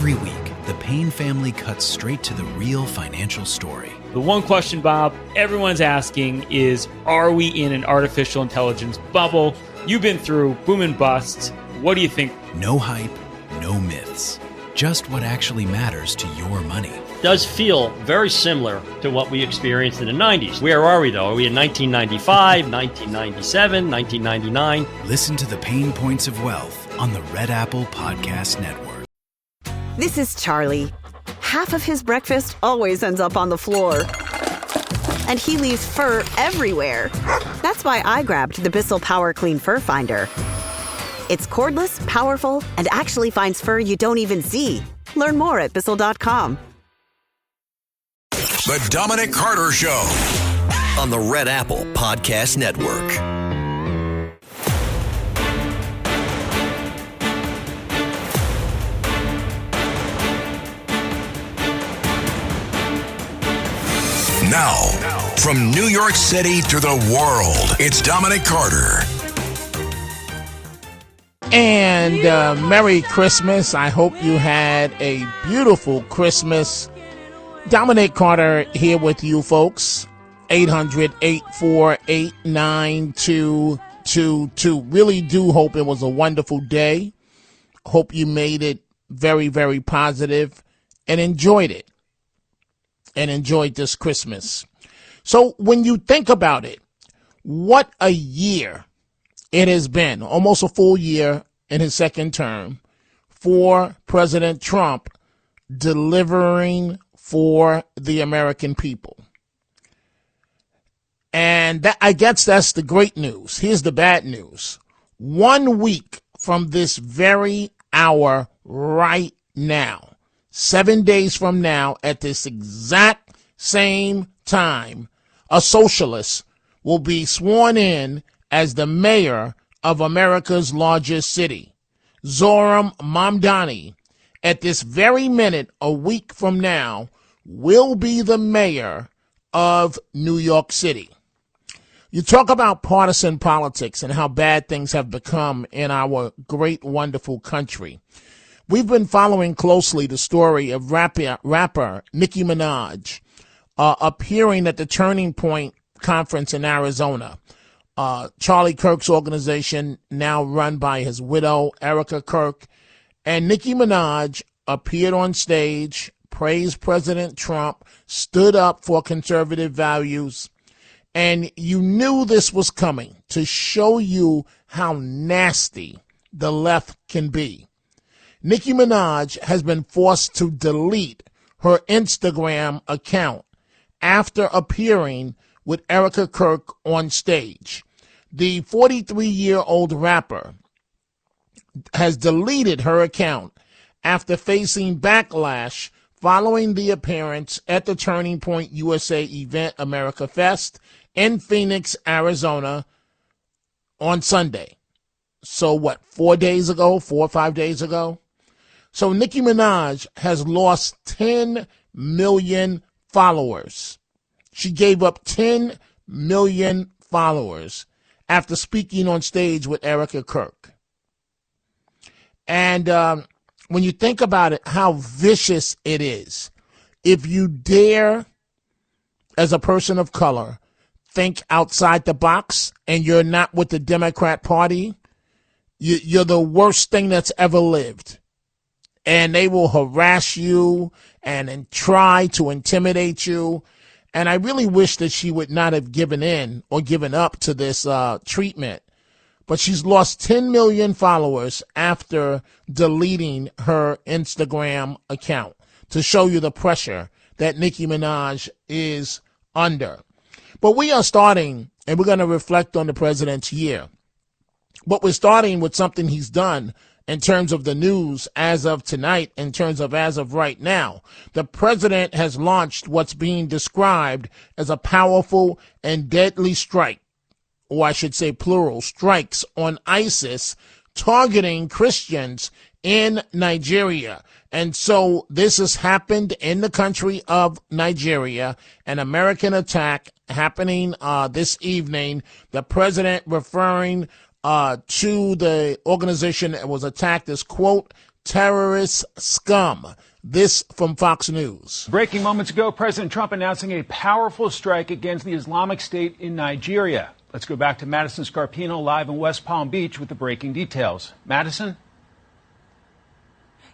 Every week, the Payne family cuts straight to the real financial story. The one question, Bob, everyone's asking is, are we in an artificial intelligence bubble? You've been through boom and bust. What do you think? No hype, no myths. Just what actually matters to your money. Does feel very similar to what we experienced in the 90s. Where are we, though? Are we in 1995, 1997, 1999? Listen to the Pain Points of Wealth on the Red Apple Podcast Network. This is Charlie. Half of his breakfast always ends up on the floor. And he leaves fur everywhere. That's why I grabbed the Bissell Power Clean Fur Finder. It's cordless, powerful, and actually finds fur you don't even see. Learn more at Bissell.com. The Dominic Carter Show on the Red Apple Podcast Network. Now, from New York City to the world, it's Dominic Carter. And Merry Christmas. I hope you had a beautiful Christmas. Dominic Carter here with you, folks. 800-848-9222. Really do hope it was a wonderful day. Hope you made it very, very positive and enjoyed it. And enjoyed this Christmas. So when you think about it, what a year it has been, almost a full year in his second term, for President Trump delivering for the American people. And that, I guess that's the great news. Here's the bad news. 1 week from this very hour right now, 7 days from now, at this exact same time, a socialist will be sworn in as the mayor of America's largest city. Zohran Mamdani, at this very minute, a week from now, will be the mayor of New York City. You talk about partisan politics and how bad things have become in our great, wonderful country. We've been following closely the story of rapper Nicki Minaj appearing at the Turning Point Conference in Arizona. Charlie Kirk's organization, now run by his widow, Erica Kirk. And Nicki Minaj appeared on stage, praised President Trump, stood up for conservative values. And you knew this was coming to show you how nasty the left can be. Nicki Minaj has been forced to delete her Instagram account after appearing with Erica Kirk on stage. The 43-year-old rapper has deleted her account after facing backlash following the appearance at the Turning Point USA event America Fest in Phoenix, Arizona on Sunday. So 4 or 5 days ago? So Nicki Minaj has lost 10 million followers. She gave up 10 million followers after speaking on stage with Erica Kirk. And when you think about it, how vicious it is, if you dare, as a person of color, think outside the box and you're not with the Democrat Party, you're the worst thing that's ever lived. And they will harass you and try to intimidate you. And I really wish that she would not have given in or given up to this treatment. But she's lost 10 million followers after deleting her Instagram account, to show you the pressure that Nicki Minaj is under. But we are starting, and we're going to reflect on the president's year. But we're starting with something he's done in terms of the news as of tonight, in terms of as of right now. The president has launched what's being described as a powerful and deadly strike, or I should say plural, strikes on ISIS, targeting Christians in Nigeria. And so this has happened in the country of Nigeria, an American attack happening this evening. The president referring to the organization that was attacked as, quote, terrorist scum. This from Fox News. Breaking moments ago, President Trump announcing a powerful strike against the Islamic State in Nigeria. Let's go back to Madison Scarpino live in West Palm Beach with the breaking details. Madison?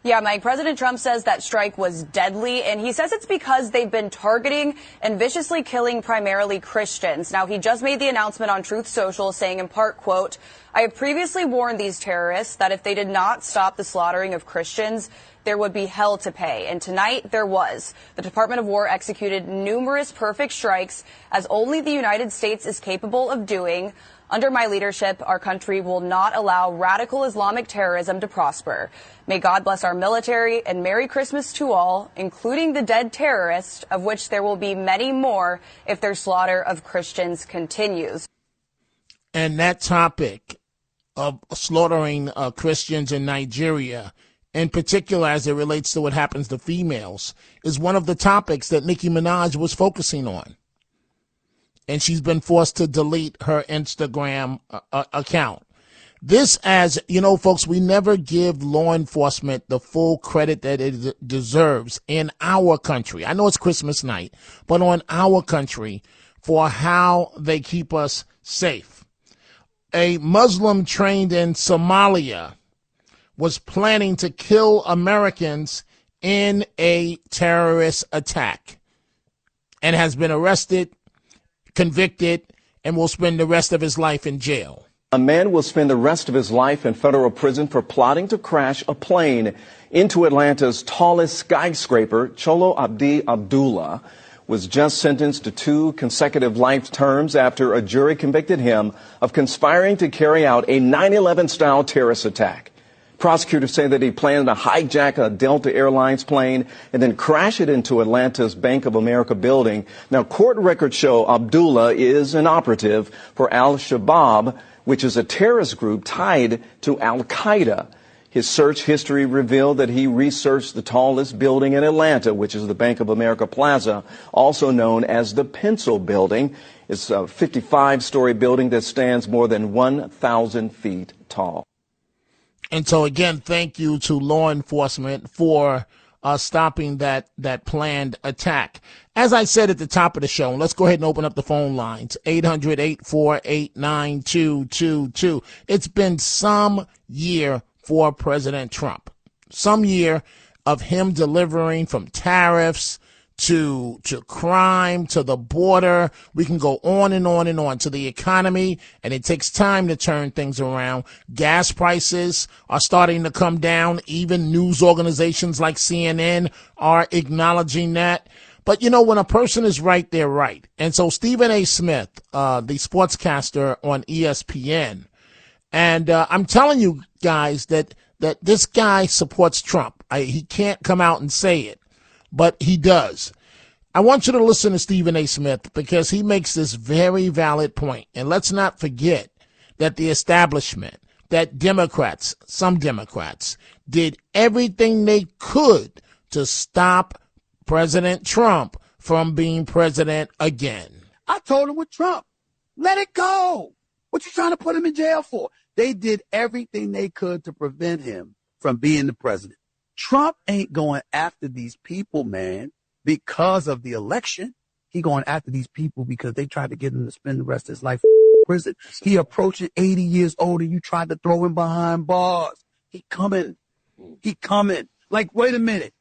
Yeah, Mike, President Trump says that strike was deadly, and he says it's because they've been targeting and viciously killing primarily Christians. Now, he just made the announcement on Truth Social saying in part, quote, "I have previously warned these terrorists that if they did not stop the slaughtering of Christians, there would be hell to pay." And tonight there was. The Department of War executed numerous perfect strikes, as only the United States is capable of doing. Under my leadership, our country will not allow radical Islamic terrorism to prosper. May God bless our military, and Merry Christmas to all, including the dead terrorists, of which there will be many more if their slaughter of Christians continues. And that topic of slaughtering Christians in Nigeria, in particular as it relates to what happens to females, is one of the topics that Nicki Minaj was focusing on. And she's been forced to delete her Instagram account. This, as you know, folks, we never give law enforcement the full credit that it deserves in our country. I know it's Christmas night, but on our country for how they keep us safe. A Muslim trained in Somalia was planning to kill Americans in a terrorist attack and has been arrested, convicted, and will spend the rest of his life in jail. A man will spend the rest of his life in federal prison for plotting to crash a plane into Atlanta's tallest skyscraper. Cholo Abdi Abdullah was just sentenced to 2 consecutive life terms after a jury convicted him of conspiring to carry out a 9/11-style terrorist attack. Prosecutors say that he planned to hijack a Delta Airlines plane and then crash it into Atlanta's Bank of America building. Now, court records show Abdullah is an operative for Al-Shabaab, which is a terrorist group tied to Al-Qaeda. His search history revealed that he researched the tallest building in Atlanta, which is the Bank of America Plaza, also known as the Pencil Building. It's a 55-story building that stands more than 1,000 feet tall. And so, again, thank you to law enforcement for stopping that planned attack. As I said at the top of the show, let's go ahead and open up the phone lines, 800-848-9222. It's been some year for President Trump, some year of him delivering from tariffs to crime, to the border. We can go on and on and on, to the economy, and it takes time to turn things around. Gas prices are starting to come down. Even news organizations like CNN are acknowledging that. But, you know, when a person is right, they're right. And so Stephen A. Smith, the sportscaster on ESPN, and I'm telling you guys that this guy supports Trump. He can't come out and say it, but he does. I want you to listen to Stephen A. Smith because he makes this very valid point. And let's not forget that the establishment, that Democrats, some Democrats, did everything they could to stop President Trump from being president again. I told him with Trump, let it go. What you trying to put him in jail for? They did everything they could to prevent him from being the president. Trump ain't going after these people, man, because of the election. He going after these people because they tried to get him to spend the rest of his life in prison. He approaching 80 years old and you tried to throw him behind bars. He coming. Like, wait a minute.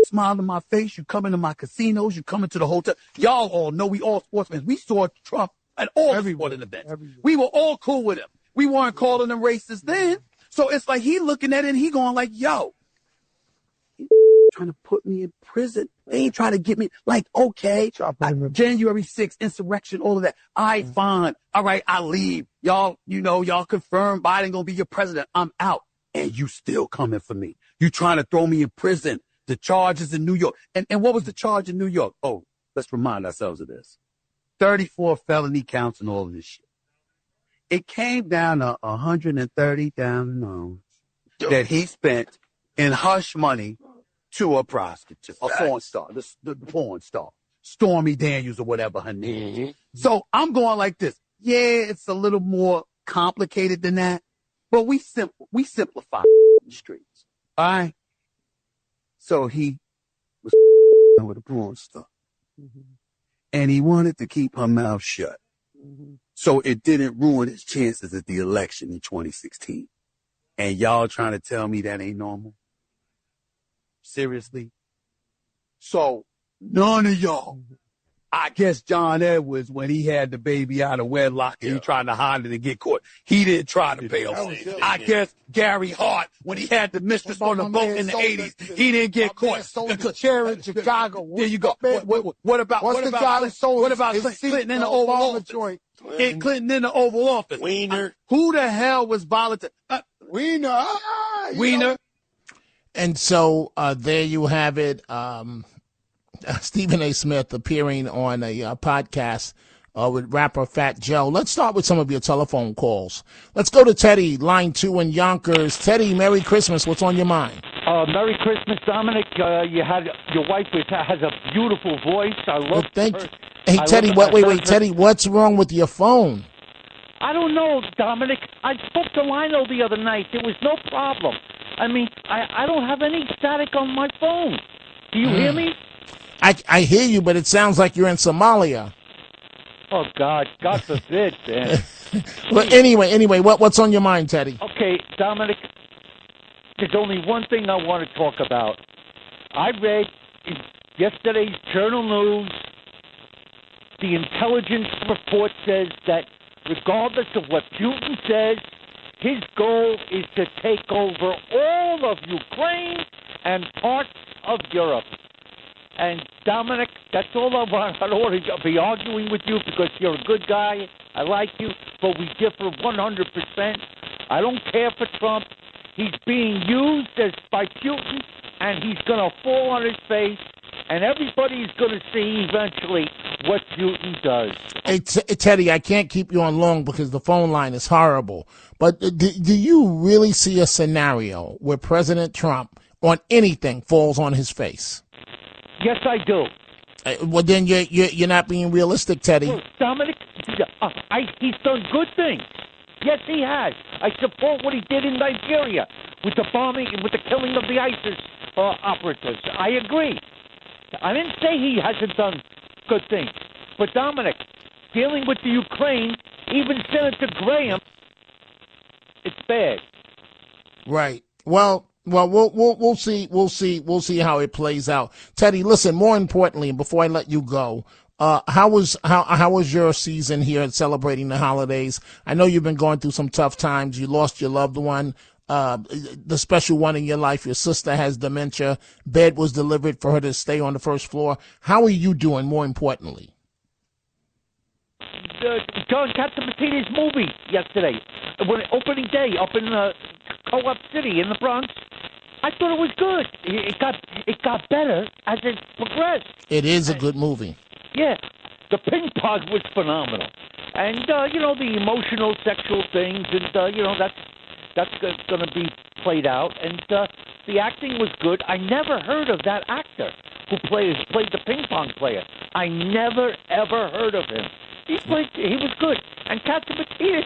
Smile in my face. You coming to my casinos. You coming to the hotel. Y'all all know we all sportsmen. We saw Trump at all sporting events. We were all cool with him. We weren't calling them racist then. So it's like he looking at it and he going like, yo, trying to put me in prison. They ain't trying to get me. Like, okay, January 6th, insurrection, all of that. Fine. All right, I leave. Y'all, y'all confirm Biden gonna be your president. I'm out. And you still coming for me. You trying to throw me in prison. The charges in New York. And what was the charge in New York? Oh, let's remind ourselves of this. 34 felony counts and all of this shit. It came down to $130,000 that he spent in hush money to a prostitute, a porn star, the porn star, Stormy Daniels or whatever her name is. So I'm going like this. Yeah, it's a little more complicated than that, but we simplify the streets. All right. So he was with a porn star. And he wanted to keep her mouth shut. So it didn't ruin his chances at the election in 2016. And y'all trying to tell me that ain't normal? Seriously? So none of y'all. I guess John Edwards, when he had the baby out of wedlock and he tried to hide it and get caught, he didn't try to bail. I guess Gary Hart, when he had the mistress on the boat in the 80s, he didn't get caught. The chair in Chicago. There you go. What about Clinton in the Oval Office? Clinton in the Oval Office. Wiener. Who the hell was volunteering? Wiener. And so there you have it. Stephen A. Smith appearing on a podcast with rapper Fat Joe. Let's start with some of your telephone calls. Let's go to Teddy, line 2 in Yonkers. Teddy, Merry Christmas. What's on your mind? Merry Christmas, Dominic. Your wife has a beautiful voice. I love Thank you. Hey, Teddy, wait, Teddy, what's wrong with your phone? I don't know, Dominic. I spoke to Lionel the other night. There was no problem. I mean, I don't have any static on my phone. Do you hear me? I hear you, but it sounds like you're in Somalia. Oh, God forbid, man. Well, anyway, what's on your mind, Teddy? Okay, Dominic, there's only one thing I want to talk about. I read in yesterday's Journal News, the intelligence report says that regardless of what Putin says, his goal is to take over all of Ukraine and parts of Europe. And, Dominic, that's all I want. I don't want to be arguing with you because you're a good guy. I like you, but we differ 100%. I don't care for Trump. He's being used by Putin, and he's going to fall on his face, and everybody's going to see eventually what Putin does. Hey, Teddy, I can't keep you on long because the phone line is horrible. But do you really see a scenario where President Trump, on anything, falls on his face? Yes, I do. Well, then you're not being realistic, Teddy. Well, Dominic, he's done good things. Yes, he has. I support what he did in Nigeria with the bombing and with the killing of the ISIS operatives. I agree. I didn't say he hasn't done good things. But, Dominic, dealing with the Ukraine, even Senator Graham, it's bad. Right. Well, we'll see. We'll see how it plays out. Teddy, listen. More importantly, and before I let you go, how was your season here at celebrating the holidays? I know you've been going through some tough times. You lost your loved one, the special one in your life. Your sister has dementia. Bed was delivered for her to stay on the first floor. How are you doing? More importantly, John Catsimatidis' movie yesterday, opening day up in Co-op City in the Bronx. I thought it was good. It got better as it progressed. It is a good movie. Yeah, the ping pong was phenomenal, and the emotional, sexual things, and that's going to be played out, and the acting was good. I never heard of that actor who played the ping pong player. I never ever heard of him. He was good, and Catsimatidis,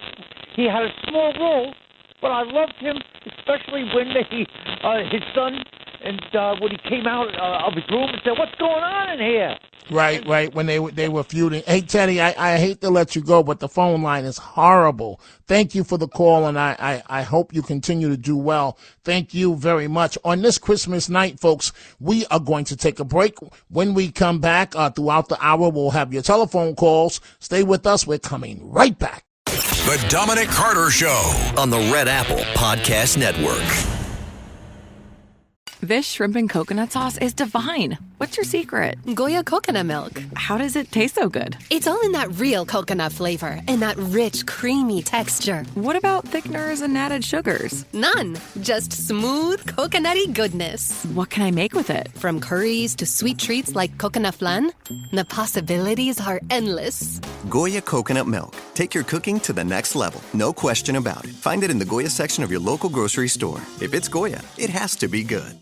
he had a small role, but I loved him, especially when his son and when he came out of his room and said, "What's going on in here?" Right. When they were feuding. Hey, Teddy, I hate to let you go, but the phone line is horrible. Thank you for the call, and I hope you continue to do well. Thank you very much. On this Christmas night, folks, we are going to take a break. When we come back throughout the hour, we'll have your telephone calls. Stay with us. We're coming right back. The Dominic Carter Show on the Red Apple Podcast Network. This shrimp and coconut sauce is divine. What's your secret? Goya coconut milk. How does it taste so good? It's all in that real coconut flavor and that rich, creamy texture. What about thickeners and added sugars? None. Just smooth, coconutty goodness. What can I make with it? From curries to sweet treats like coconut flan, the possibilities are endless. Goya coconut milk. Take your cooking to the next level. No question about it. Find it in the Goya section of your local grocery store. If it's Goya, it has to be good.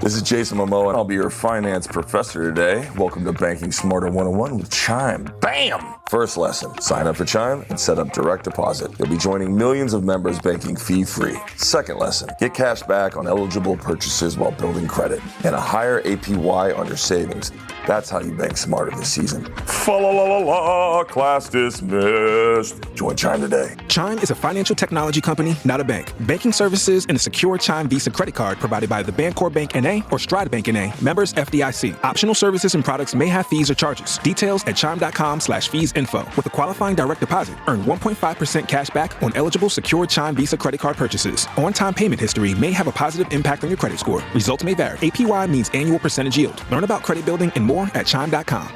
This is Jason Momoa, and I'll be your finance professor today. Welcome to Banking Smarter 101 with Chime. Bam! First lesson, sign up for Chime and set up direct deposit. You'll be joining millions of members banking fee-free. Second lesson, get cash back on eligible purchases while building credit and a higher APY on your savings. That's how you bank smarter this season. Fa-la-la-la-la, class dismissed. Join Chime today. Chime is a financial technology company, not a bank. Banking services and a secure Chime Visa credit card provided by the Bancorp Bank N.A. or Stride Bank N.A. Members FDIC. Optional services and products may have fees or charges. Details at chime.com/fees-info. With a qualifying direct deposit, earn 1.5% cash back on eligible secure Chime Visa credit card purchases. On-time payment history may have a positive impact on your credit score. Results may vary. APY means annual percentage yield. Learn about credit building and more at chime.com.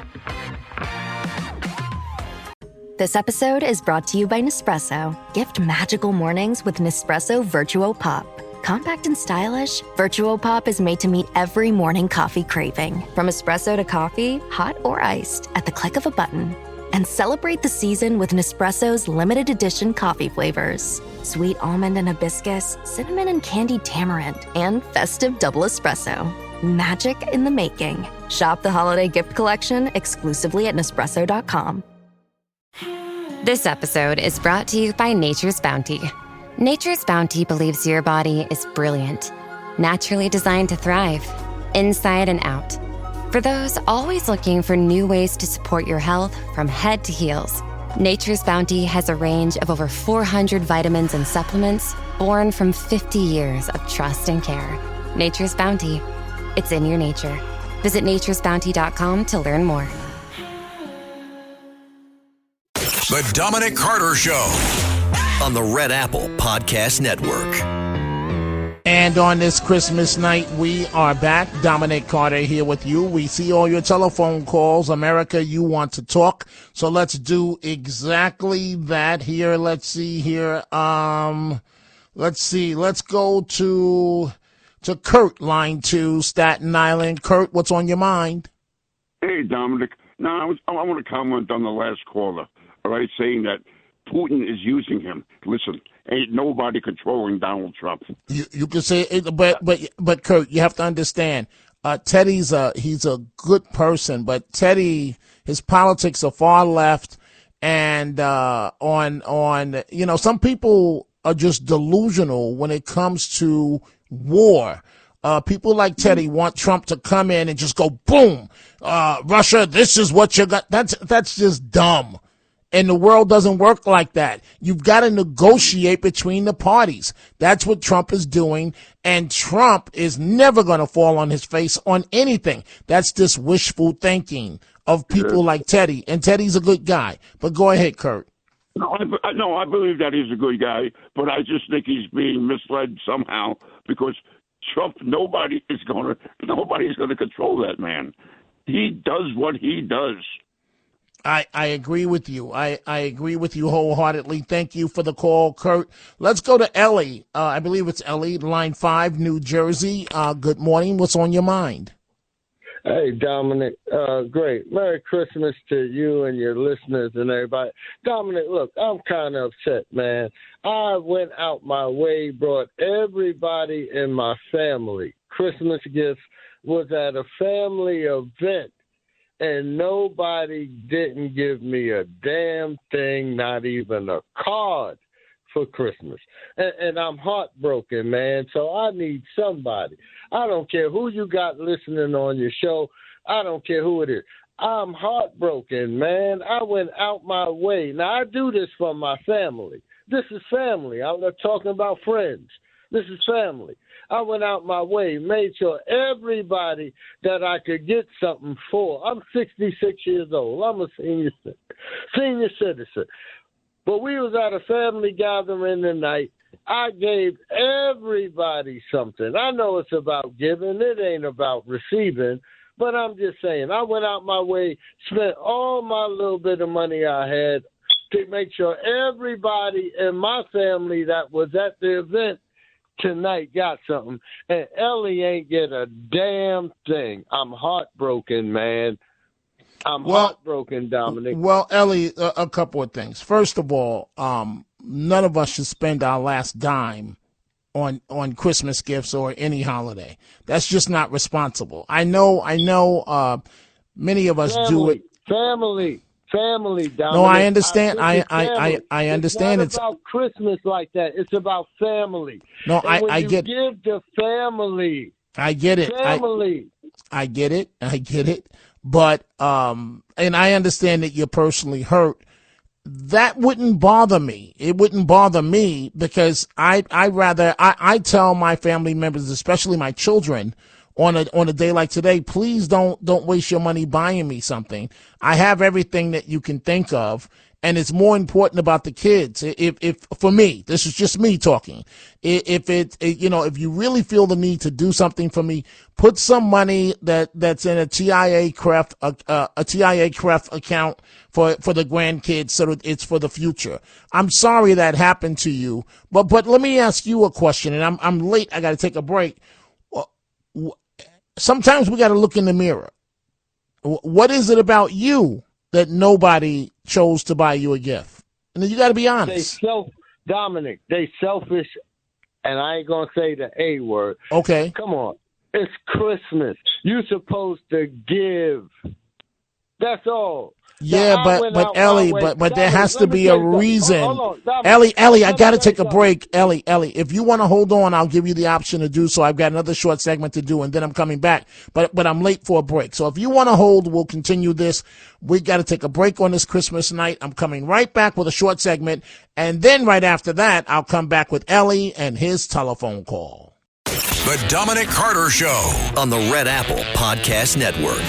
This episode is brought to you by Nespresso. Gift magical mornings with Nespresso Virtuo Pop. Compact and stylish, Virtuo Pop is made to meet every morning coffee craving. From espresso to coffee, hot or iced, at the click of a button. And celebrate the season with Nespresso's limited edition coffee flavors. Sweet almond and hibiscus, cinnamon and candied tamarind, and festive double espresso. Magic in the making. Shop the holiday gift collection exclusively at Nespresso.com. This episode is brought to you by Nature's Bounty. Nature's Bounty believes your body is brilliant, naturally designed to thrive, inside and out. For those always looking for new ways to support your health from head to heels, Nature's Bounty has a range of over 400 vitamins and supplements born from 50 years of trust and care. Nature's Bounty. It's in your nature. Visit naturesbounty.com to learn more. The Dominic Carter Show on the Red Apple Podcast Network. And on this Christmas night, we are back. Dominic Carter here with you. We see all your telephone calls. America, you want to talk. So let's do exactly that here. Let's see here. Let's go to Kurt, line 2, Staten Island. Kurt, what's on your mind? Hey, Dominic. Now, I want to comment on the last caller, all right, saying that Putin is using him. Listen, ain't nobody controlling Donald Trump. You can say it, but Kurt, you have to understand, Teddy's he's a good person, but Teddy, his politics are far left, and some people are just delusional when it comes to war. People like Teddy want Trump to come in and just go boom, Russia, this is what you got. That's just dumb. And the world doesn't work like that. You've got to negotiate between the parties. That's what Trump is doing. And Trump is never going to fall on his face on anything. That's just wishful thinking of people like Teddy. And Teddy's a good guy. But go ahead, Kurt. No, I believe that he's a good guy, but I just think he's being misled somehow because Trump, nobody's going to control that man. He does what he does. I agree with you. I agree with you wholeheartedly. Thank you for the call, Kurt. Let's go to Ellie. I believe it's Ellie, line 5, New Jersey. Good morning. What's on your mind? Hey, Dominic. Great. Merry Christmas to you and your listeners and everybody. Dominic, look, I'm kind of upset, man. I went out my way, brought everybody in my family Christmas gifts, was at a family event, and nobody didn't give me a damn thing, not even a card for Christmas. And I'm heartbroken, man, so I need somebody. I don't care who you got listening on your show. I don't care who it is. I'm heartbroken, man. I went out my way. Now, I do this for my family. This is family. I'm not talking about friends. This is family. I went out my way, made sure everybody that I could get something for. I'm 66 years old. I'm a senior citizen. But we was at a family gathering tonight. I gave everybody something. I know it's about giving. It ain't about receiving. But I'm just saying, I went out my way, spent all my little bit of money I had to make sure everybody in my family that was at the event tonight got something. And Ellie ain't get a damn thing. I'm heartbroken, man. I'm heartbroken, Dominic. Well, Ellie, a couple of things. First of all, none of us should spend our last dime on Christmas gifts or any holiday. That's just not responsible. I know. Many of us do it. family, Dominic. No, I understand. I understand. It's not about Christmas like that. It's about family. No, and I get. Give to family. I get it. Family. I get it. I get it. But and I understand that you're personally hurt. That wouldn't bother me. It wouldn't bother me because I tell my family members, especially my children, on a day like today, please don't waste your money buying me something. I have everything that you can think of, and it's more important about the kids. If for me, this is just me talking. If you really feel the need to do something for me, put some money that's in a TIA-CREF account for the grandkids, so that it's for the future. I'm sorry that happened to you, but let me ask you a question, and I'm late. I got to take a break. Sometimes we got to look in the mirror. What is it about you that nobody chose to buy you a gift? And then you got to be honest. Dominic, they selfish, and I ain't going to say the A word. Okay. Come on. It's Christmas. You're supposed to give. That's all. Yeah, but Ellie, but there has to be a reason. Ellie, I got to take a break. Ellie, if you want to hold on, I'll give you the option to do so. I've got another short segment to do, and then I'm coming back. But I'm late for a break. So if you want to hold, we'll continue this. We got to take a break on this Christmas night. I'm coming right back with a short segment, and then right after that, I'll come back with Ellie and his telephone call. The Dominic Carter Show on the Red Apple Podcast Network.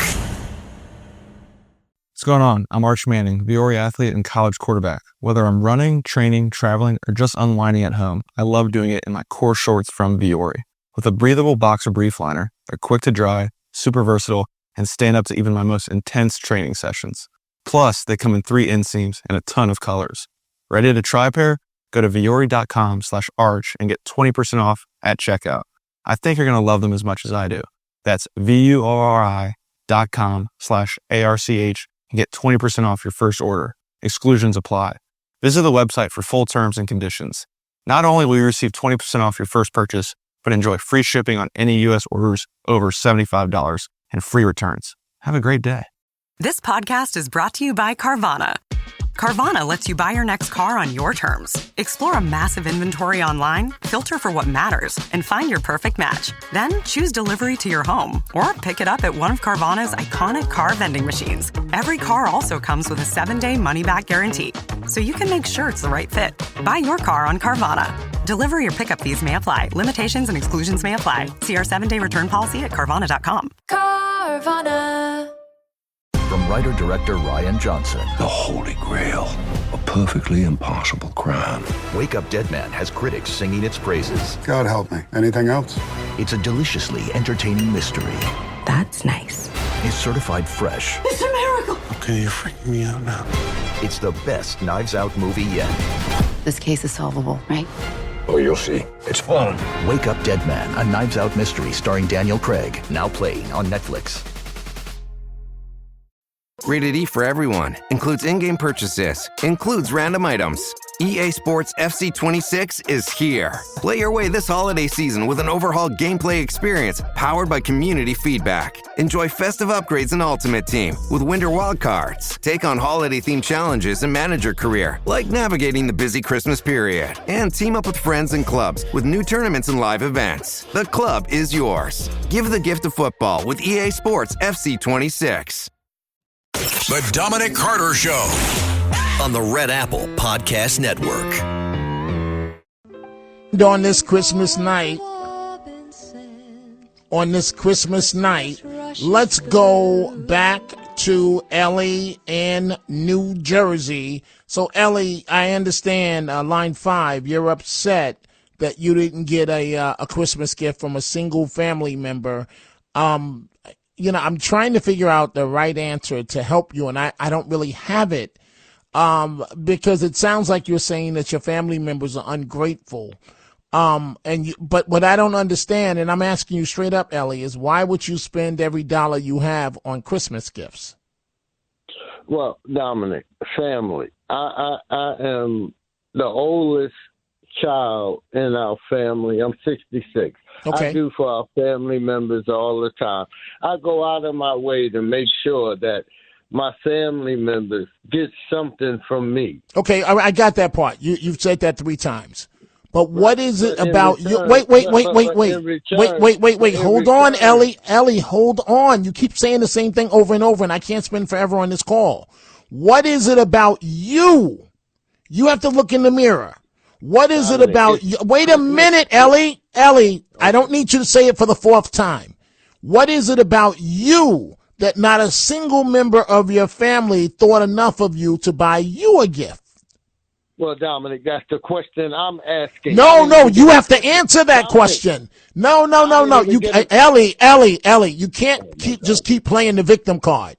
What's going on? I'm Arch Manning, Viore athlete and college quarterback. Whether I'm running, training, traveling, or just unwinding at home, I love doing it in my core shorts from Viore. With a breathable boxer brief liner, they're quick to dry, super versatile, and stand up to even my most intense training sessions. Plus, they come in 3 inseams and a ton of colors. Ready to try a pair? Go to viore.com/arch and get 20% off at checkout. I think you're going to love them as much as I do. That's VUORI.com/ARCH and get 20% off your first order. Exclusions apply. Visit the website for full terms and conditions. Not only will you receive 20% off your first purchase, but enjoy free shipping on any U.S. orders over $75 and free returns. Have a great day. This podcast is brought to you by Carvana. Carvana lets you buy your next car on your terms. Explore a massive inventory online, filter for what matters, and find your perfect match. Then choose delivery to your home or pick it up at one of Carvana's iconic car vending machines. Every car also comes with a 7-day money-back guarantee, so you can make sure it's the right fit. Buy your car on Carvana. Delivery or pickup fees may apply. Limitations and exclusions may apply. See our 7-day return policy at Carvana.com. Carvana. From writer-director Ryan Johnson. The Holy Grail. A perfectly impossible crime. Wake Up Dead Man has critics singing its praises. God help me. Anything else? It's a deliciously entertaining mystery. That's nice. It's certified fresh. It's a miracle. Okay, you're freaking me out now. It's the best Knives Out movie yet. This case is solvable, right? Oh, you'll see. It's fun. Wake Up Dead Man, a Knives Out mystery starring Daniel Craig. Now playing on Netflix. Rated E for everyone. Includes in-game purchases. Includes random items. EA Sports FC 26 is here. Play your way this holiday season with an overhauled gameplay experience powered by community feedback. Enjoy festive upgrades in Ultimate Team with winter wildcards. Take on holiday-themed challenges and manage your career, like navigating the busy Christmas period. And team up with friends and clubs with new tournaments and live events. The club is yours. Give the gift of football with EA Sports FC 26. The Dominic Carter Show on the Red Apple Podcast Network. On this Christmas night, let's go back to Ellie in New Jersey. So, Ellie, I understand, line 5, you're upset that you didn't get a Christmas gift from a single family member. I'm trying to figure out the right answer to help you, and I don't really have it because it sounds like you're saying that your family members are ungrateful. But what I don't understand, and I'm asking you straight up, Ellie, is why would you spend every dollar you have on Christmas gifts? Well, Dominic, family. I am the oldest child in our family. I'm 66. Okay. I do for our family members all the time. I go out of my way to make sure that my family members get something from me. Okay, I got that part. You've said that 3 times. But what is it But in about you? return- Wait. but in return- Wait. in Hold on, return- Ellie, hold on. You keep saying the same thing over and over, and I can't spend forever on this call. What is it about you? You have to look in the mirror. What is it about you? Wait a minute, Ellie. I don't need you to say it for the 4th time. What is it about you that not a single member of your family thought enough of you to buy you a gift? Well, Dominic, that's the question I'm asking. No, you have to answer that question. No. You, Ellie, you can't keep playing the victim card.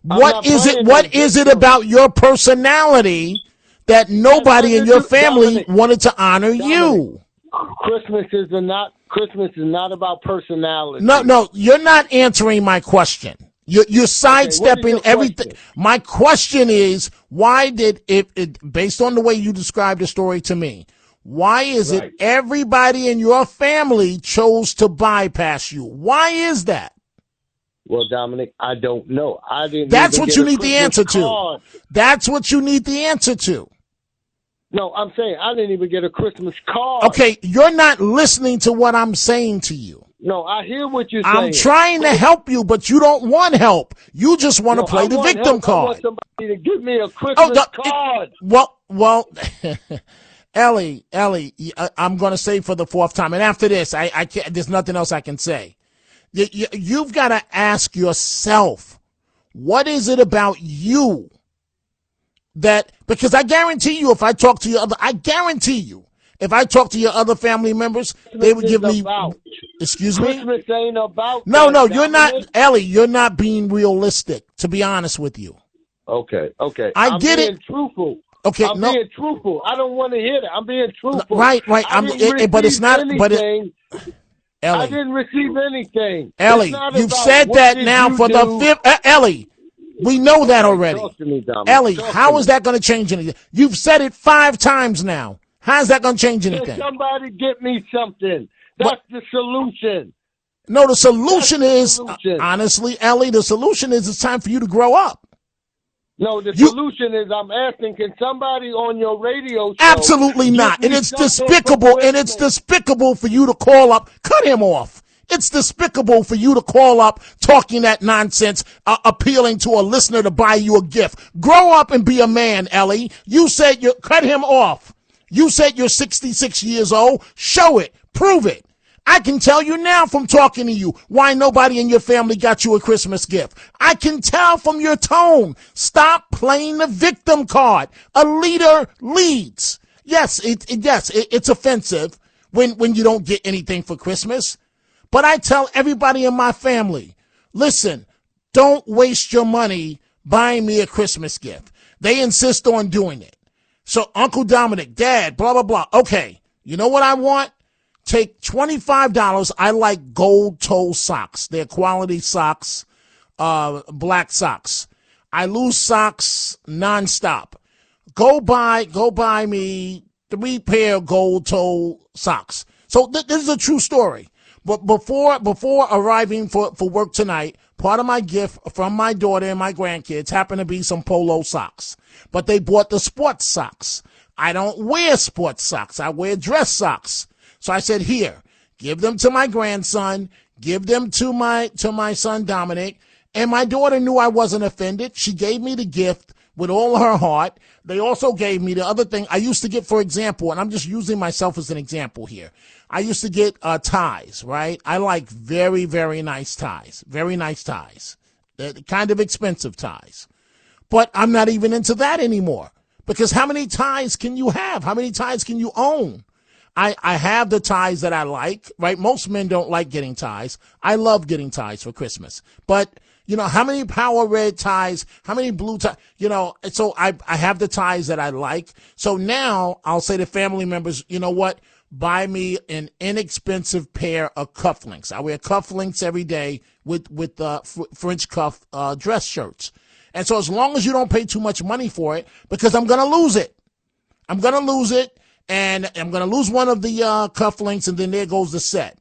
What is it about your personality that nobody in your family wanted to honor you? Christmas is not about personality. No, you're not answering my question. You're sidestepping everything. My question is, why did it, based on the way you described the story to me, why is it everybody in your family chose to bypass you? Why is that? Well, Dominic, I don't know. That's what you need the answer to. That's what you need the answer to. No, I'm saying I didn't even get a Christmas card. Okay, you're not listening to what I'm saying to you. No, I hear what you're saying. I'm trying to help you, but you don't want help. You just want to play the victim card. I want somebody to give me a Christmas card. Well, Ellie, I'm going to say for the 4th time, and after this, I can't. There's nothing else I can say. You've got to ask yourself, what is it about you that? Because I guarantee you, if I talk to your other family members, they would give me. Excuse me? Christmas ain't about. No, you're not, Ellie. You're not being realistic. To be honest with you. Okay. I get it. I'm being truthful. Okay, I'm being truthful. I don't want to hear that. I'm being truthful. Right. But it's not. Anything. Ellie, I didn't receive anything. Ellie, you've said that now for the 5th. Ellie, we know that already. Talk to me, Dominic. Ellie, how is that going to change anything? You've said it 5 times now. How's that going to change anything? Can somebody get me something? That's the solution. No, the solution is, honestly, Ellie, the solution is it's time for you to grow up. No, the solution is I'm asking, can somebody on your radio show... Absolutely not. And it's despicable, for you to call up. Cut him off. It's despicable for you to call up talking that nonsense, appealing to a listener to buy you a gift. Grow up and be a man, Ellie. You said you cut him off. You said you're 66 years old. Show it. Prove it. I can tell you now from talking to you why nobody in your family got you a Christmas gift. I can tell from your tone. Stop playing the victim card. A leader leads. Yes, it's offensive when you don't get anything for Christmas. But I tell everybody in my family, listen, don't waste your money buying me a Christmas gift. They insist on doing it. So Uncle Dominic, Dad, blah, blah, blah. Okay, you know what I want? Take $25. I like gold toe socks. They're quality socks, black socks. I lose socks nonstop. Go buy me 3 pair of gold toe socks. So this is a true story. But before arriving for work tonight, part of my gift from my daughter and my grandkids happened to be some polo socks. But they bought the sports socks. I don't wear sports socks. I wear dress socks. So I said, here, give them to my grandson, give them to my son Dominic. And my daughter knew I wasn't offended. She gave me the gift with all her heart. They also gave me the other thing I used to get, for example, and I'm just using myself as an example here. I used to get ties, right? I like very, very nice ties, They're kind of expensive ties. But I'm not even into that anymore because how many ties can you have? How many ties can you own? I have the ties that I like, right? Most men don't like getting ties. I love getting ties for Christmas. But, you know, how many power red ties, how many blue ties, you know, so I have the ties that I like. So now I'll say to family members, you know what? Buy me an inexpensive pair of cufflinks. I wear cufflinks every day with French cuff dress shirts. And so as long as you don't pay too much money for it, because I'm going to lose it. And I'm going to lose one of the cufflinks, and then there goes the set.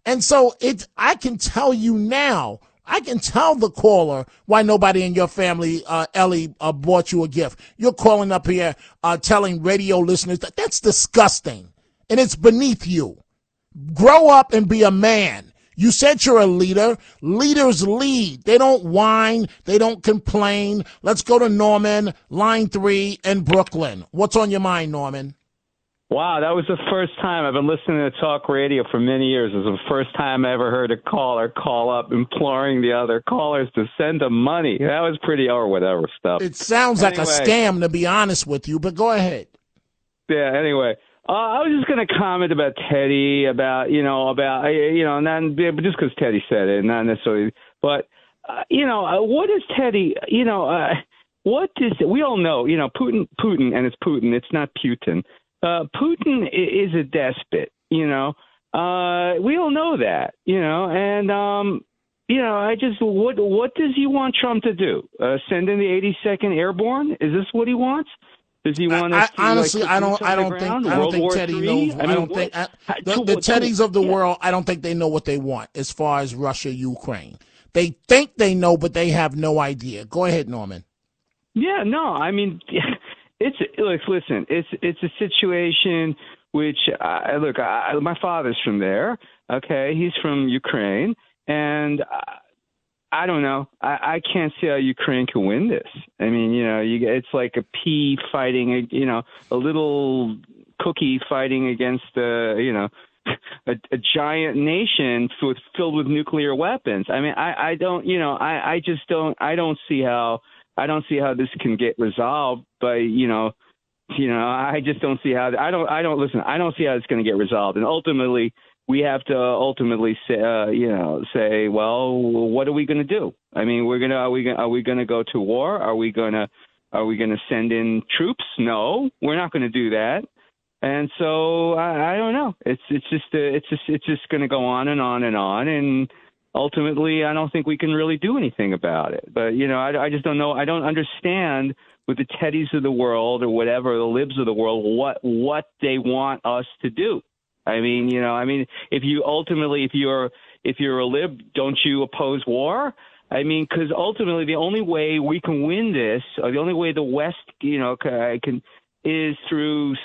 And so I can tell you now, I can tell the caller why nobody in your family, Ellie, bought you a gift. You're calling up here telling radio listeners that's disgusting, and it's beneath you. Grow up and be a man. You said you're a leader. Leaders lead. They don't whine. They don't complain. Let's go to Norman, line 3 in Brooklyn. What's on your mind, Norman? Wow, that was the first time. I've been listening to talk radio for many years. It was the first time I ever heard a caller call up imploring the other callers to send them money. That was pretty or whatever stuff. It sounds like a scam, to be honest with you, but go ahead. Yeah, anyway. I was just going to comment about Teddy, and then just because Teddy said it, not necessarily. But, what is Teddy, what is it? We all know, Putin, and it's Putin. It's not Putin. Putin is a despot, we all know that, and, I just, what does he want Trump to do? Send in the 82nd Airborne? Is this what he wants? Does he want us to, honestly, like, I don't think Teddy knows. The Teddys of the world, I don't think they know what they want as far as Russia, Ukraine. They think they know, but they have no idea. Go ahead, Norman. Yeah, no, I mean, listen, it's a situation which, my father's from there. Okay, he's from Ukraine, and I don't know. I can't see how Ukraine can win this. I mean, it's like a pea fighting, a little cookie fighting against, a giant nation filled with nuclear weapons. I mean, I don't see how this can get resolved by, I just don't see how. I don't see how it's going to get resolved, and ultimately. We have to say, well, what are we going to do? I mean, are we going to go to war? Are we going to send in troops? No, we're not going to do that. And so I don't know. It's just going to go on and on and on. And ultimately, I don't think we can really do anything about it. But I just don't know. I don't understand with the Teddys of the world or whatever, the libs of the world, what they want us to do. I mean, if you're a lib, don't you oppose war? I mean, because ultimately the only way we can win this, or the only way the West, can, is through,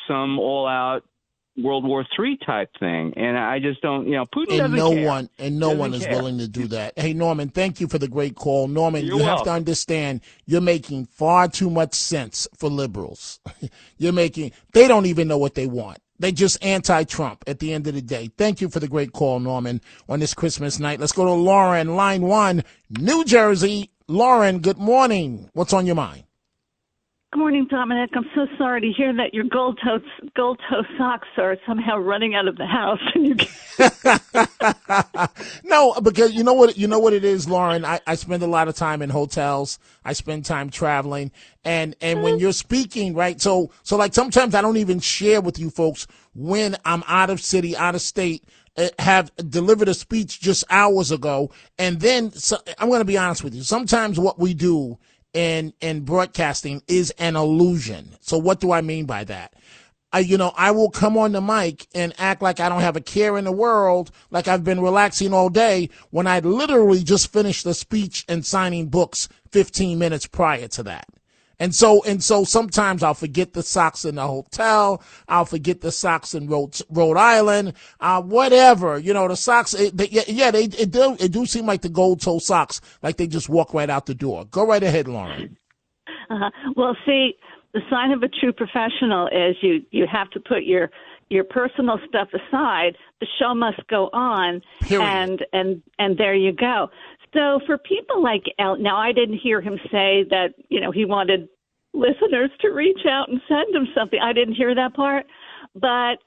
some all-out World War III type thing. And I just don't, Putin doesn't care. No one is willing to do that. Hey, Norman, thank you for the great call. Norman, You're you have welcome. to understand you're making far too much sense for liberals. They don't even know what they want. They just anti-Trump at the end of the day. Thank you for the great call, Norman, on this Christmas night. Let's go to Lauren, line 1, New Jersey. Lauren, good morning. What's on your mind? Good morning, Dominic. I'm so sorry to hear that your gold toe socks are somehow running out of the house. No, because you know what it is, Lauren. I spend a lot of time in hotels. I spend time traveling, and when you're speaking, right? So like sometimes I don't even share with you folks when I'm out of city, out of state. Have delivered a speech just hours ago, and then I'm going to be honest with you. Sometimes what we do in broadcasting is an illusion. So what do I mean by that? I will come on the mic and act like I don't have a care in the world, like I've been relaxing all day, when I literally just finished a speech and signing books 15 minutes prior to that. And so sometimes I'll forget the socks in the hotel. I'll forget the socks in Rhode Island. Whatever, the socks. They do seem like the gold toe socks, like they just walk right out the door. Go right ahead, Lauren. Well, see, the sign of a true professional is you have to put your personal stuff aside. The show must go on. Period. And there you go. So for people like now I didn't hear him say that, he wanted listeners to reach out and send him something. I didn't hear that part. But,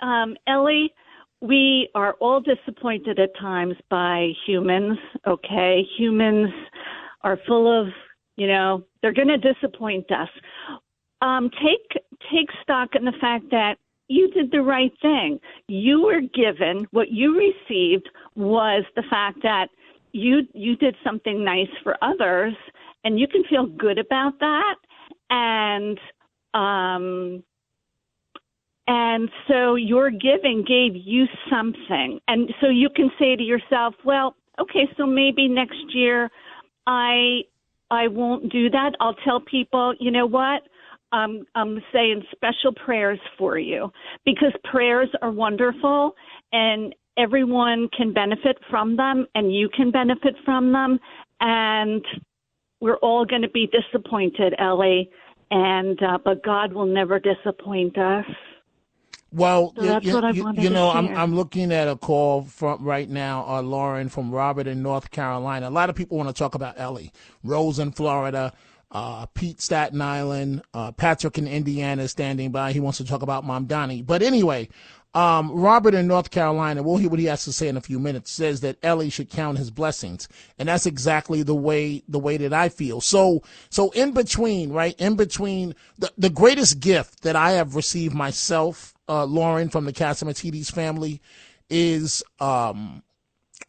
Ellie, we are all disappointed at times by humans, okay? Humans are full of, they're going to disappoint us. Take stock in the fact that you did the right thing. You were given, what you received was the fact that you did something nice for others, and you can feel good about that. And so your giving gave you something. And so you can say to yourself, well, okay, so maybe next year I won't do that. I'll tell people, you know what? I'm saying special prayers for you, because prayers are wonderful and everyone can benefit from them and you can benefit from them. And we're all going to be disappointed, Ellie, but God will never disappoint us. Well, so that's what I wanted to share. I'm looking at a call from right now, Lauren from Robert in North Carolina. A lot of people want to talk about Ellie. Rose in Florida, Pete Staten Island, Patrick in Indiana standing by. He wants to talk about Mom Donnie. But anyway, Robert in North Carolina, we'll hear what he has to say in a few minutes, says that Ellie should count his blessings. And that's exactly the way that I feel. So in between, right, the greatest gift that I have received myself, Lauren, from the Catsimatidis family is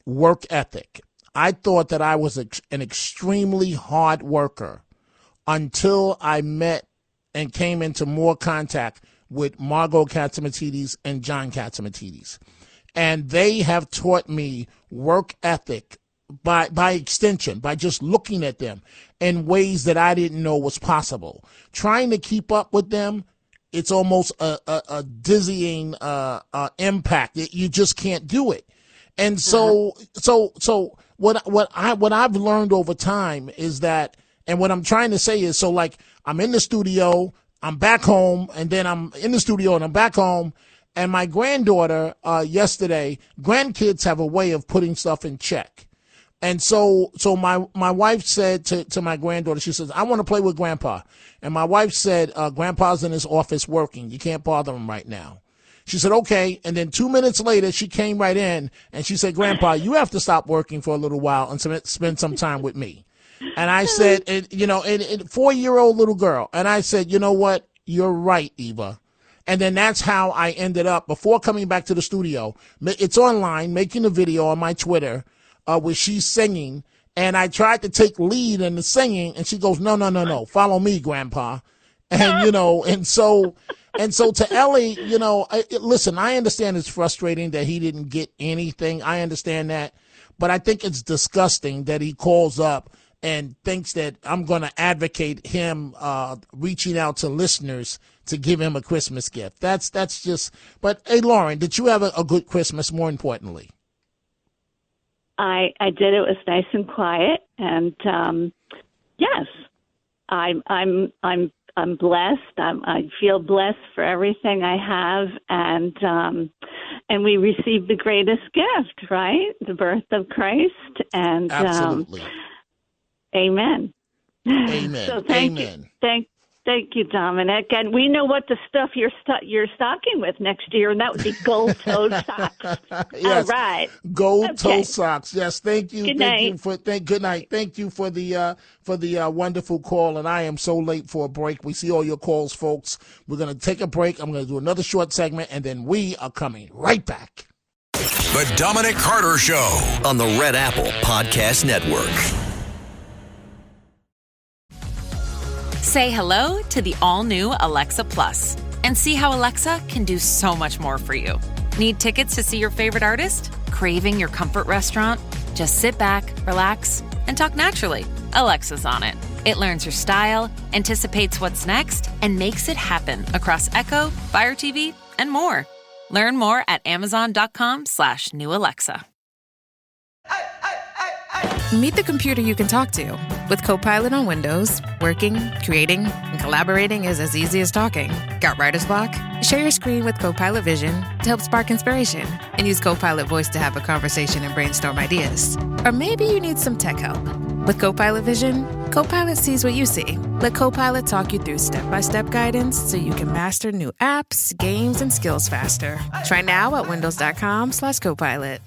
work ethic. I thought that I was an extremely hard worker until I met and came into more contact with Margot Catsimatidis and John Catsimatidis. And they have taught me work ethic by extension, by just looking at them in ways that I didn't know was possible. Trying to keep up with them, it's almost a dizzying impact. You just can't do it. And so what I've learned over time is that, and what I'm trying to say is, so like I'm in the studio, I'm back home, and then I'm in the studio and I'm back home. And my granddaughter, yesterday, grandkids have a way of putting stuff in check. And so my wife said to my granddaughter, she says, I want to play with Grandpa. And my wife said, Grandpa's in his office working. You can't bother him right now. She said, okay. And then 2 minutes later, she came right in and she said, Grandpa, you have to stop working for a little while and spend some time with me. And I said, and 4-year-old little girl. And I said, you know what? You're right, Eva. And then that's how I ended up, before coming back to the studio, it's online, making a video on my Twitter, where she's singing. And I tried to take lead in the singing, and she goes, no, follow me, Grandpa. And, and so to Ellie, listen, I understand it's frustrating that he didn't get anything. I understand that. But I think it's disgusting that he calls up and thinks that I'm going to advocate him reaching out to listeners to give him a Christmas gift. That's just, but hey, Lauren, did you have a good Christmas, more importantly? I did. It was nice and quiet, and yes, I'm blessed. I feel blessed for everything I have, and we received the greatest gift, right? The birth of Christ, and absolutely, amen. Amen. So thank you. Thank you, Dominic. And we know what the stuff you're stocking with next year, and that would be gold-toed socks. Yes. All right. Gold-toed socks. Yes, thank you. Good night. Good night. Thank you for the wonderful call, and I am so late for a break. We see all your calls, folks. We're going to take a break. I'm going to do another short segment, and then we are coming right back. The Dominic Carter Show on the Red Apple Podcast Network. Say hello to the all-new Alexa Plus and see how Alexa can do so much more for you. Need tickets to see your favorite artist? Craving your comfort restaurant? Just sit back, relax, and talk naturally. Alexa's on it. It learns your style, anticipates what's next, and makes it happen across Echo, Fire TV, and more. Learn more at Amazon.com/new Alexa. Meet the computer you can talk to. With Copilot on Windows, working, creating, and collaborating is as easy as talking. Got writer's block? Share your screen with Copilot Vision to help spark inspiration, and use Copilot Voice to have a conversation and brainstorm ideas. Or maybe you need some tech help. With Copilot Vision, Copilot sees what you see. Let Copilot talk you through step-by-step guidance so you can master new apps, games, and skills faster. Try now at windows.com/Copilot.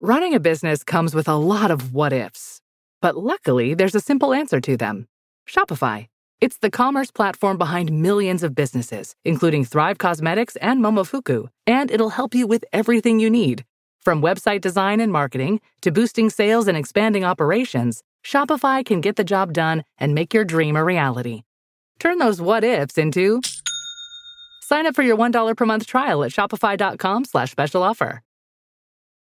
Running a business comes with a lot of what-ifs. But luckily, there's a simple answer to them. Shopify. It's the commerce platform behind millions of businesses, including Thrive Cosmetics and Momofuku. And it'll help you with everything you need. From website design and marketing to boosting sales and expanding operations, Shopify can get the job done and make your dream a reality. Turn those what-ifs into... Sign up for your $1 per month trial at shopify.com/special offer.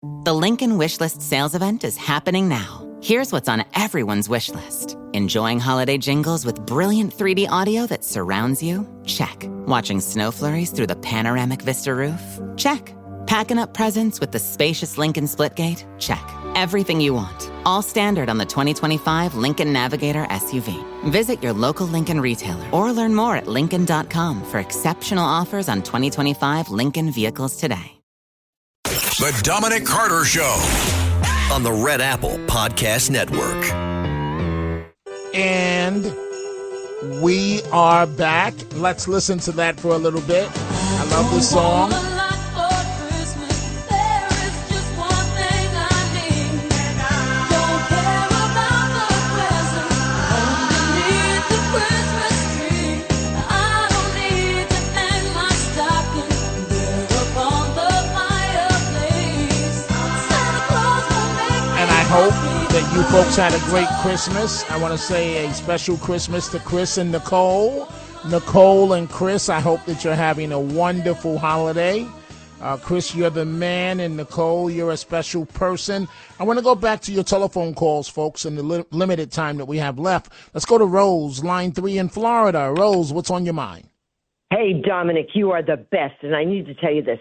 The Lincoln Wishlist sales event is happening now. Here's what's on everyone's wish list. Enjoying holiday jingles with brilliant 3D audio that surrounds you? Check. Watching snow flurries through the panoramic Vista roof? Check. Packing up presents with the spacious Lincoln Splitgate? Check. Everything you want. All standard on the 2025 Lincoln Navigator SUV. Visit your local Lincoln retailer or learn more at Lincoln.com for exceptional offers on 2025 Lincoln vehicles today. The Dominic Carter Show on the Red Apple Podcast Network. And we are back. Let's listen to that for a little bit. I love this song. Hope that you folks had a great Christmas. I want to say a special Christmas to Chris and Nicole. Nicole and Chris, I hope that you're having a wonderful holiday. Chris, you're the man, and Nicole, you're a special person. I want to go back to your telephone calls, folks, in the limited time that we have left. Let's go to Rose, line 3 in Florida. Rose, what's on your mind? Hey, Dominic, you are the best, and I need to tell you this.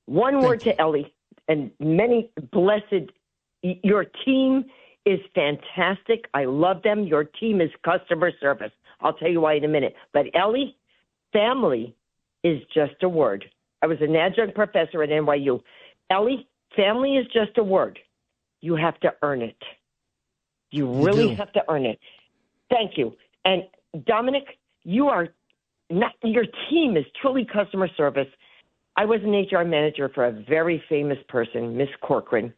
One word to Ellie, and many blessed. Your team is fantastic. I love them. Your team is customer service. I'll tell you why in a minute. But Ellie, family is just a word. I was an adjunct professor at NYU. Ellie, family is just a word. You have to earn it. You really have to earn it. Thank you. And Dominic, your team is truly customer service. I was an HR manager for a very famous person, Miss Corcoran.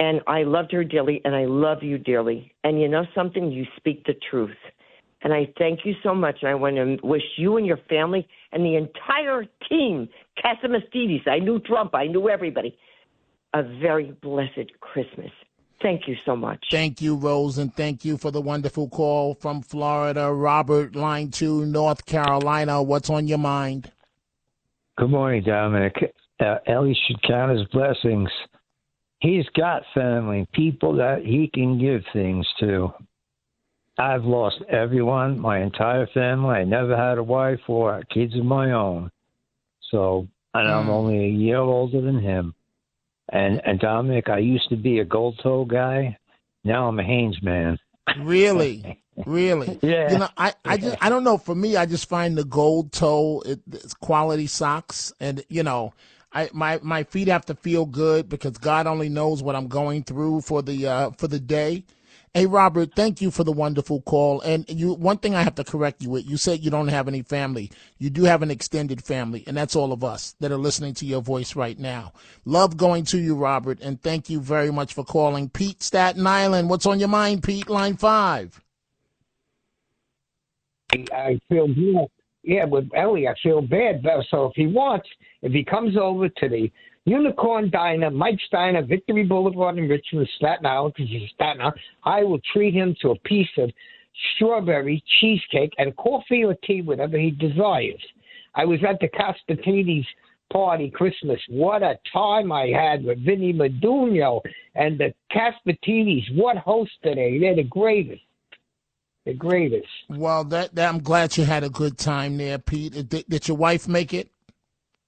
And I loved her dearly, and I love you dearly. And you know something? You speak the truth. And I thank you so much. And I want to wish you and your family and the entire team, Casamastides, I knew Trump, I knew everybody, a very blessed Christmas. Thank you so much. Thank you, Rose, and thank you for the wonderful call from Florida. Robert, line 2, North Carolina. What's on your mind? Good morning, Dominic. Ellie should count his blessings. He's got family, people that he can give things to. I've lost everyone, my entire family. I never had a wife or kids of my own. So, and I'm only a year older than him. And Dominic, I used to be a gold toe guy. Now I'm a Hanes man. Really? Really? Yeah. You know, I don't know. For me, I just find the gold toe, it's quality socks. And, you know, my feet have to feel good because God only knows what I'm going through for the day. Hey, Robert, thank you for the wonderful call. And one thing I have to correct you with, you said you don't have any family. You do have an extended family, and that's all of us that are listening to your voice right now. Love going to you, Robert, and thank you very much for calling. Pete, Staten Island, what's on your mind, Pete? Line 5. I feel good. Yeah, with Ellie, I feel bad. So if he comes over to the Unicorn Diner, Mike's Diner, Victory Boulevard in Richmond, Staten Island, because he's Staten Island, I will treat him to a piece of strawberry cheesecake and coffee or tea, whatever he desires. I was at the Caspatini's party Christmas. What a time I had with Vinny Madugno and the Caspatinis. What hosts are they? They're the greatest. The greatest. Well, that I'm glad you had a good time there, Pete. Did your wife make it?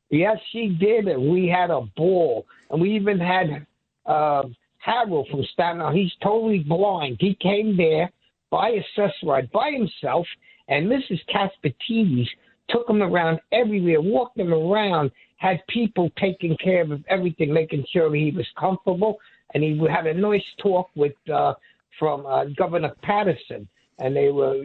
Yes, she did. And we had a ball. And we even had Harold from Staten Island. He's totally blind. He came there by a ride by himself, and Mrs. Caspatides took him around everywhere, walked him around, had people taking care of everything, making sure he was comfortable. And he had a nice talk with from Governor Patterson. And they were,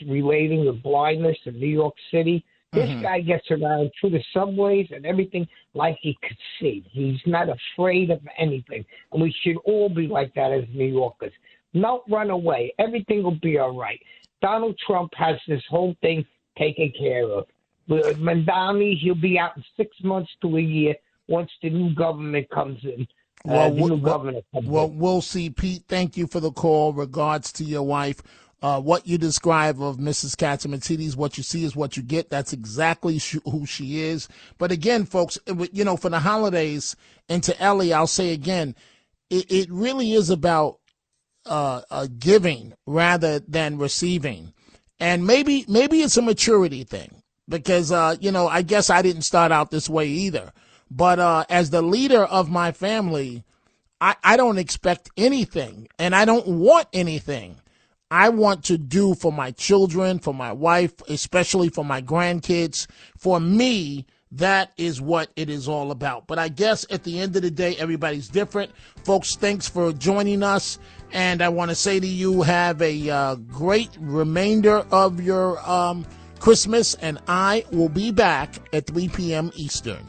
relating the blindness in New York City. This guy gets around through the subways and everything like he could see. He's not afraid of anything. And we should all be like that as New Yorkers. Not run away. Everything will be all right. Donald Trump has this whole thing taken care of. Mandami, he'll be out in 6 months to a year once the new government comes in. We'll see, Pete. Thank you for the call. Regards to your wife. what you describe of Mrs. Catsimatidis, what you see is what you get. That's exactly who she is. But again, folks, you know, for the holidays, and to Ellie, I'll say again, it really is about giving rather than receiving. And maybe it's a maturity thing because, you know, I guess I didn't start out this way either. But as the leader of my family, I don't expect anything, and I don't want anything. I want to do for my children, for my wife, especially for my grandkids. For me, that is what it is all about. But I guess at the end of the day, everybody's different. Folks, thanks for joining us. And I want to say to you, have a great remainder of your Christmas. And I will be back at 3 p.m. Eastern.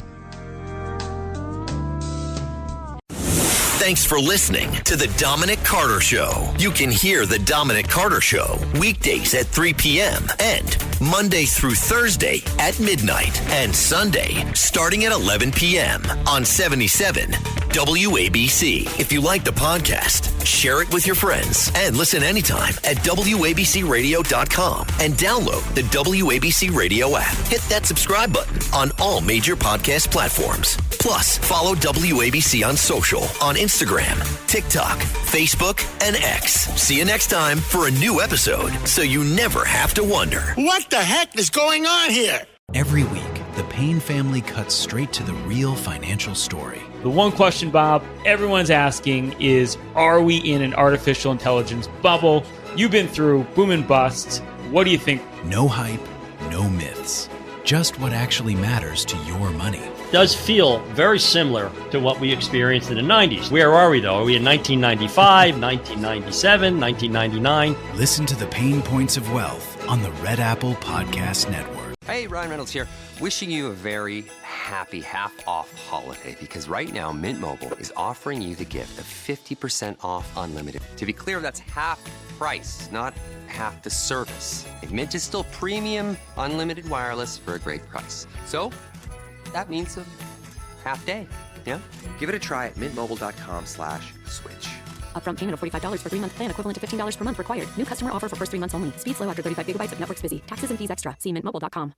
Thanks for listening to The Dominic Carter Show. You can hear The Dominic Carter Show weekdays at 3 p.m. and Monday through Thursday at midnight and Sunday starting at 11 p.m. on 77 WABC. If you like the podcast, share it with your friends and listen anytime at WABCRadio.com and download the WABC Radio app. Hit that subscribe button on all major podcast platforms. Plus, follow WABC on social on Instagram, TikTok, Facebook, and X. See you next time for a new episode so you never have to wonder. What the heck is going on here? Every week, the Payne family cuts straight to the real financial story. The one question, Bob, everyone's asking is, are we in an artificial intelligence bubble? You've been through boom and bust. What do you think? No hype, no myths. Just what actually matters to your money. Does feel very similar to what we experienced in the 90s. Where are we, though? Are we in 1995, 1997, 1999? Listen to the Pain Points of Wealth on the Red Apple Podcast Network. Hey, Ryan Reynolds here. Wishing you a very happy half-off holiday because right now Mint Mobile is offering you the gift of 50% off unlimited. To be clear, that's half price, not half the service. And Mint is still premium unlimited wireless for a great price. So that means a half day, yeah? Give it a try at mintmobile.com/switch. Upfront payment of $45 for 3-month plan, equivalent to $15 per month required. New customer offer for first 3 months only. Speeds slow after 35 gigabytes if network's busy. Taxes and fees extra. See mintmobile.com.